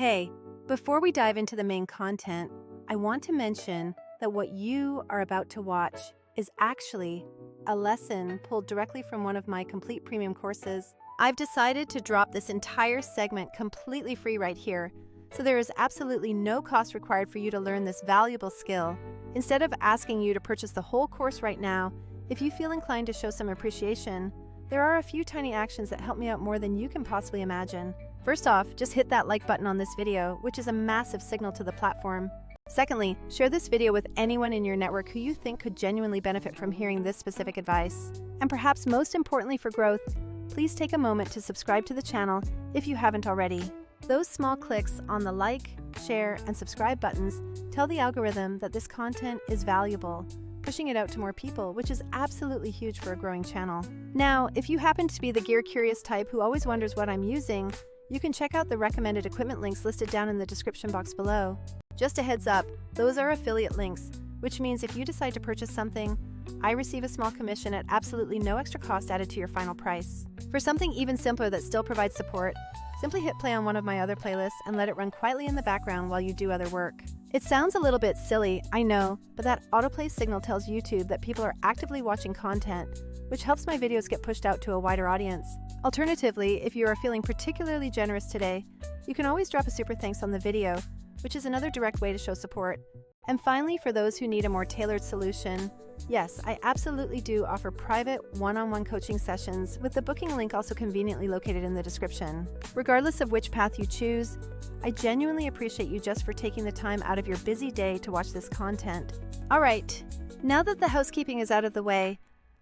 Hey, before we dive into the main content, I want to mention that what you are about to watch is actually a lesson pulled directly from one of my complete premium courses. I've decided to drop this entire segment completely free right here, so there is absolutely no cost required for you to learn this valuable skill. Instead of asking you to purchase the whole course right now, if you feel inclined to show some appreciation, there are a few tiny actions that help me out more than you can possibly imagine. First off, just hit that like button on this video, which is a massive signal to the platform. Secondly, share this video with anyone in your network who you think could genuinely benefit from hearing this specific advice. And perhaps most importantly for growth, please take a moment to subscribe to the channel if you haven't already. Those small clicks on the like, share, and subscribe buttons tell the algorithm that this content is valuable, pushing it out to more people, which is absolutely huge for a growing channel. Now, if you happen to be the gear-curious type who always wonders what I'm using, you can check out the recommended equipment links listed down in the description box below. Just a heads up, those are affiliate links, which means if you decide to purchase something, I receive a small commission at absolutely no extra cost added to your final price. For something even simpler that still provides support, simply hit play on one of my other playlists and let it run quietly in the background while you do other work. It sounds a little bit silly, I know, but that autoplay signal tells YouTube that people are actively watching content, which helps my videos get pushed out to a wider audience. Alternatively, if you are feeling particularly generous today, you can always drop a super thanks on the video, which is another direct way to show support. And finally, for those who need a more tailored solution, yes, I absolutely do offer private one-on-one coaching sessions, with the booking link also conveniently located in the description. Regardless of which path you choose, I genuinely appreciate you just for taking the time out of your busy day to watch this content. All right, now that the housekeeping is out of the way,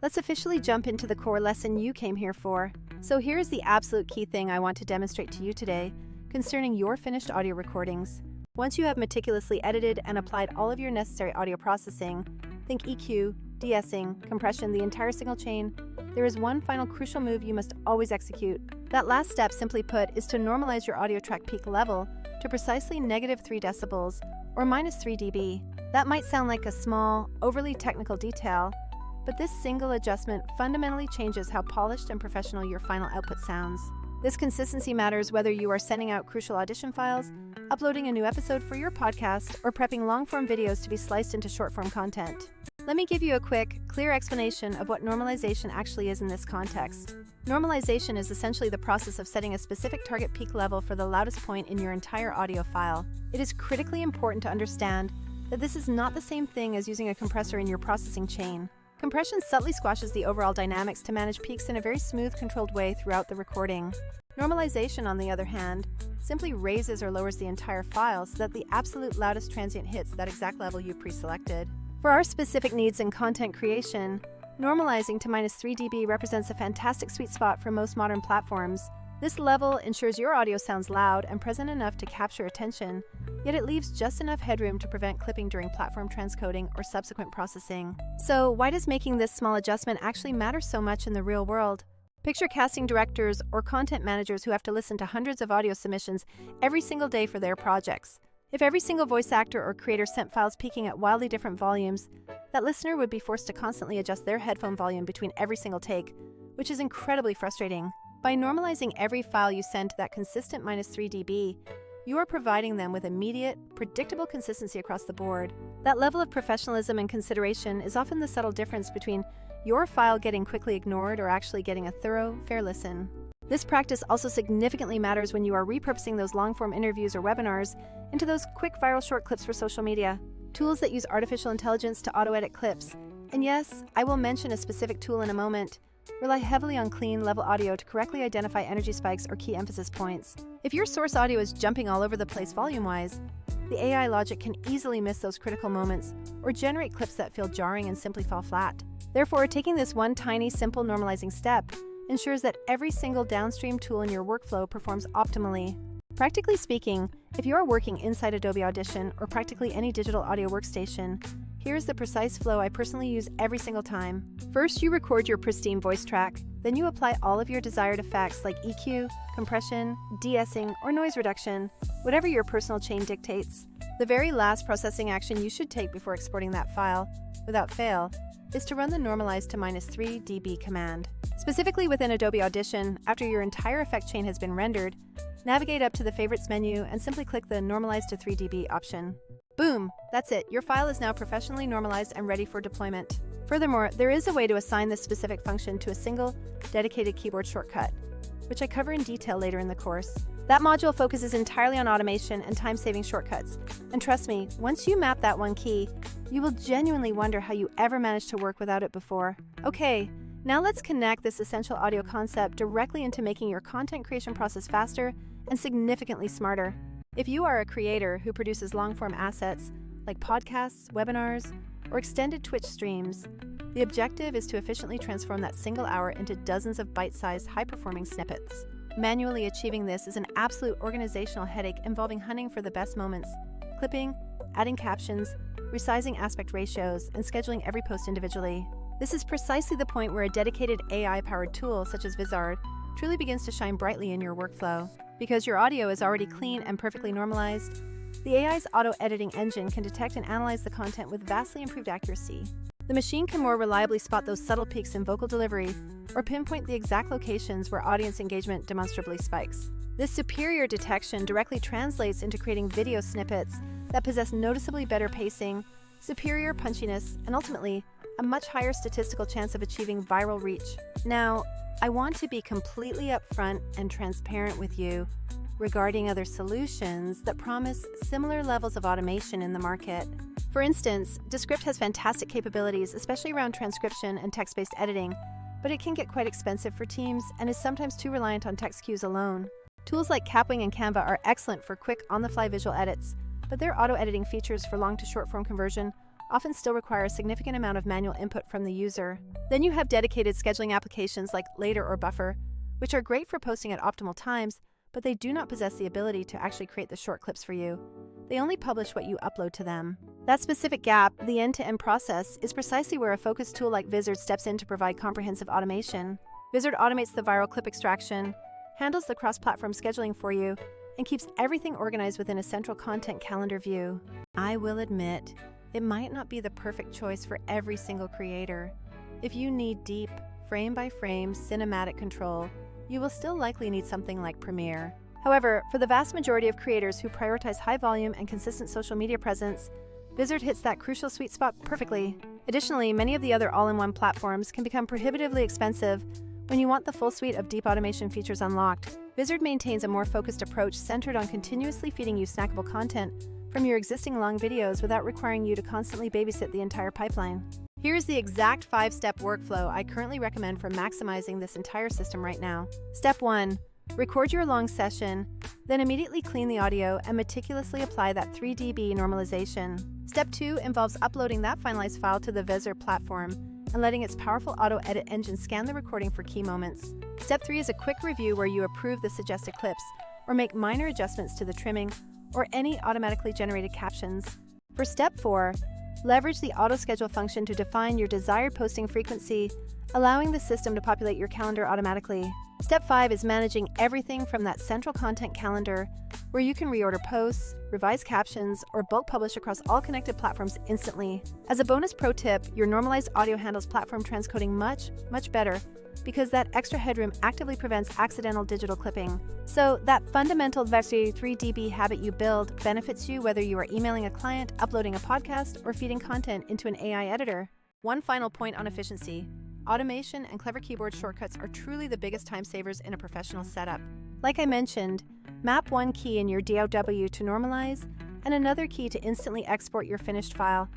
let's officially jump into the core lesson you came here for. So here's the absolute key thing I want to demonstrate to you today concerning your finished audio recordings. Once you have meticulously edited and applied all of your necessary audio processing, think EQ, de-essing, compression, the entire signal chain, there is one final crucial move you must always execute. That last step, simply put, is to normalize your audio track peak level to precisely -3 decibels or -3 dB. That might sound like a small, overly technical detail, but this single adjustment fundamentally changes how polished and professional your final output sounds. This consistency matters whether you are sending out crucial audition files, uploading a new episode for your podcast, or prepping long-form videos to be sliced into short-form content. Let me give you a quick, clear explanation of what normalization actually is in this context. Normalization is essentially the process of setting a specific target peak level for the loudest point in your entire audio file. It is critically important to understand that this is not the same thing as using a compressor in your processing chain. Compression subtly squashes the overall dynamics to manage peaks in a very smooth, controlled way throughout the recording. Normalization, on the other hand, simply raises or lowers the entire file so that the absolute loudest transient hits that exact level you pre-selected. For our specific needs in content creation, normalizing to -3 dB represents a fantastic sweet spot for most modern platforms. This level ensures your audio sounds loud and present enough to capture attention, yet it leaves just enough headroom to prevent clipping during platform transcoding or subsequent processing. So why does making this small adjustment actually matter so much in the real world? Picture casting directors or content managers who have to listen to hundreds of audio submissions every single day for their projects. If every single voice actor or creator sent files peaking at wildly different volumes, that listener would be forced to constantly adjust their headphone volume between every single take, which is incredibly frustrating. By normalizing every file you send to that consistent -3 dB, you are providing them with immediate, predictable consistency across the board. That level of professionalism and consideration is often the subtle difference between your file getting quickly ignored or actually getting a thorough, fair listen. This practice also significantly matters when you are repurposing those long-form interviews or webinars into those quick viral short clips for social media. Tools that use artificial intelligence to auto-edit clips, and yes, I will mention a specific tool in a moment, rely heavily on clean, level audio to correctly identify energy spikes or key emphasis points. If your source audio is jumping all over the place volume-wise, the AI logic can easily miss those critical moments or generate clips that feel jarring and simply fall flat. Therefore, taking this one tiny, simple normalizing step ensures that every single downstream tool in your workflow performs optimally. Practically speaking, if you are working inside Adobe Audition or practically any digital audio workstation, here's the precise flow I personally use every single time. First, you record your pristine voice track. Then you apply all of your desired effects like EQ, compression, de-essing, or noise reduction, whatever your personal chain dictates. The very last processing action you should take before exporting that file, without fail, is to run the normalize to -3 dB command. Specifically within Adobe Audition, after your entire effect chain has been rendered, Navigate up to the Favorites menu and simply click the Normalize to 3dB option. Boom! That's it. Your file is now professionally normalized and ready for deployment. Furthermore, there is a way to assign this specific function to a single, dedicated keyboard shortcut, which I cover in detail later in the course. That module focuses entirely on automation and time-saving shortcuts. And trust me, once you map that one key, you will genuinely wonder how you ever managed to work without it before. Okay, now let's connect this essential audio concept directly into making your content creation process faster and significantly smarter. If you are a creator who produces long-form assets like podcasts, webinars, or extended Twitch streams, the objective is to efficiently transform that single hour into dozens of bite-sized, high-performing snippets. Manually achieving this is an absolute organizational headache involving hunting for the best moments, clipping, adding captions, resizing aspect ratios, and scheduling every post individually. This is precisely the point where a dedicated AI-powered tool such as Vizard truly begins to shine brightly in your workflow. Because your audio is already clean and perfectly normalized, the AI's auto-editing engine can detect and analyze the content with vastly improved accuracy. The machine can more reliably spot those subtle peaks in vocal delivery or pinpoint the exact locations where audience engagement demonstrably spikes. This superior detection directly translates into creating video snippets that possess noticeably better pacing, superior punchiness, and ultimately, a much higher statistical chance of achieving viral reach. Now, I want to be completely upfront and transparent with you regarding other solutions that promise similar levels of automation in the market. For instance, Descript has fantastic capabilities, especially around transcription and text-based editing, but it can get quite expensive for teams and is sometimes too reliant on text cues alone. Tools like Kapwing and Canva are excellent for quick, on-the-fly visual edits, but their auto-editing features for long to short-form conversion often still require a significant amount of manual input from the user. Then you have dedicated scheduling applications like Later or Buffer, which are great for posting at optimal times, but they do not possess the ability to actually create the short clips for you. They only publish what you upload to them. That specific gap, the end-to-end process, is precisely where a focused tool like Vizard steps in to provide comprehensive automation. Vizard automates the viral clip extraction, handles the cross-platform scheduling for you, and keeps everything organized within a central content calendar view. I will admit, it might not be the perfect choice for every single creator. If you need deep, frame-by-frame cinematic control, you will still likely need something like Premiere. However, for the vast majority of creators who prioritize high volume and consistent social media presence, Vizard hits that crucial sweet spot perfectly. Additionally, many of the other all-in-one platforms can become prohibitively expensive when you want the full suite of deep automation features unlocked. Vizard maintains a more focused approach centered on continuously feeding you snackable content from your existing long videos without requiring you to constantly babysit the entire pipeline. Here's the exact 5-step workflow I currently recommend for maximizing this entire system right now. Step 1. Record your long session, then immediately clean the audio and meticulously apply that 3dB normalization. Step 2 involves uploading that finalized file to the Vizard platform and letting its powerful auto-edit engine scan the recording for key moments. Step 3 is a quick review where you approve the suggested clips or make minor adjustments to the trimming or any automatically generated captions. For Step 4, leverage the auto-schedule function to define your desired posting frequency, allowing the system to populate your calendar automatically. Step 5 is managing everything from that central content calendar, where you can reorder posts, revise captions, or bulk publish across all connected platforms instantly. As a bonus pro tip, your normalized audio handles platform transcoding much better, because that extra headroom actively prevents accidental digital clipping. So that fundamental Vizard 3dB habit you build benefits you whether you are emailing a client, uploading a podcast, or feeding content into an AI editor. One final point on efficiency. Automation and clever keyboard shortcuts are truly the biggest time savers in a professional setup. Like I mentioned, map one key in your DAW to normalize and another key to instantly export your finished file,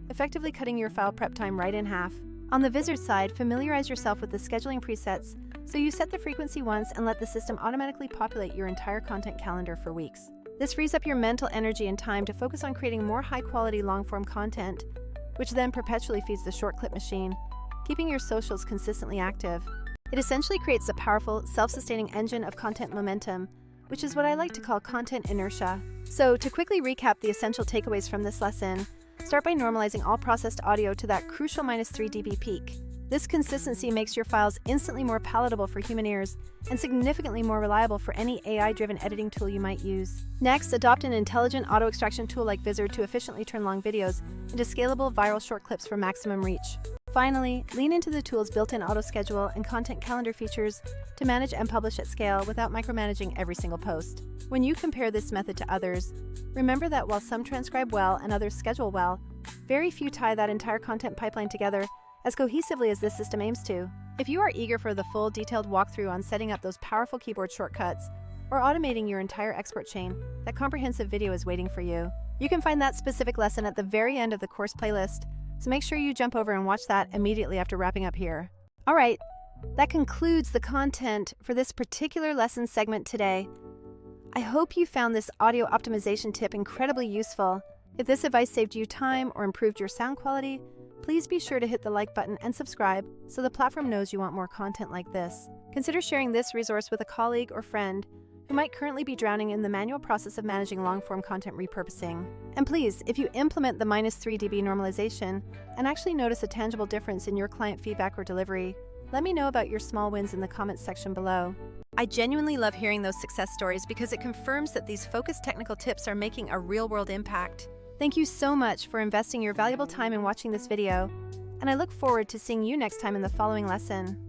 effectively cutting your file prep time right in half. On the Vizard side, familiarize yourself with the scheduling presets so you set the frequency once and let the system automatically populate your entire content calendar for weeks. This frees up your mental energy and time to focus on creating more high-quality long-form content, which then perpetually feeds the short clip machine, keeping your socials consistently active. It essentially creates a powerful, self-sustaining engine of content momentum, which is what I like to call content inertia. So to quickly recap the essential takeaways from this lesson, start by normalizing all processed audio to that crucial -3 dB peak. This consistency makes your files instantly more palatable for human ears and significantly more reliable for any AI-driven editing tool you might use. Next, adopt an intelligent auto-extraction tool like Vizard to efficiently turn long videos into scalable viral short clips for maximum reach. Finally, lean into the tool's built-in auto-schedule and content calendar features to manage and publish at scale without micromanaging every single post. When you compare this method to others, remember that while some transcribe well and others schedule well, very few tie that entire content pipeline together as cohesively as this system aims to. If you are eager for the full detailed walkthrough on setting up those powerful keyboard shortcuts or automating your entire export chain, that comprehensive video is waiting for you. You can find that specific lesson at the very end of the course playlist, so make sure you jump over and watch that immediately after wrapping up here. All right, that concludes the content for this particular lesson segment today. I hope you found this audio optimization tip incredibly useful. If this advice saved you time or improved your sound quality, please be sure to hit the like button and subscribe so the platform knows you want more content like this. Consider sharing this resource with a colleague or friend who might currently be drowning in the manual process of managing long-form content repurposing. And please, if you implement the -3 dB normalization and actually notice a tangible difference in your client feedback or delivery, let me know about your small wins in the comments section below. I genuinely love hearing those success stories because it confirms that these focused technical tips are making a real-world impact. Thank you so much for investing your valuable time in watching this video, and I look forward to seeing you next time in the following lesson.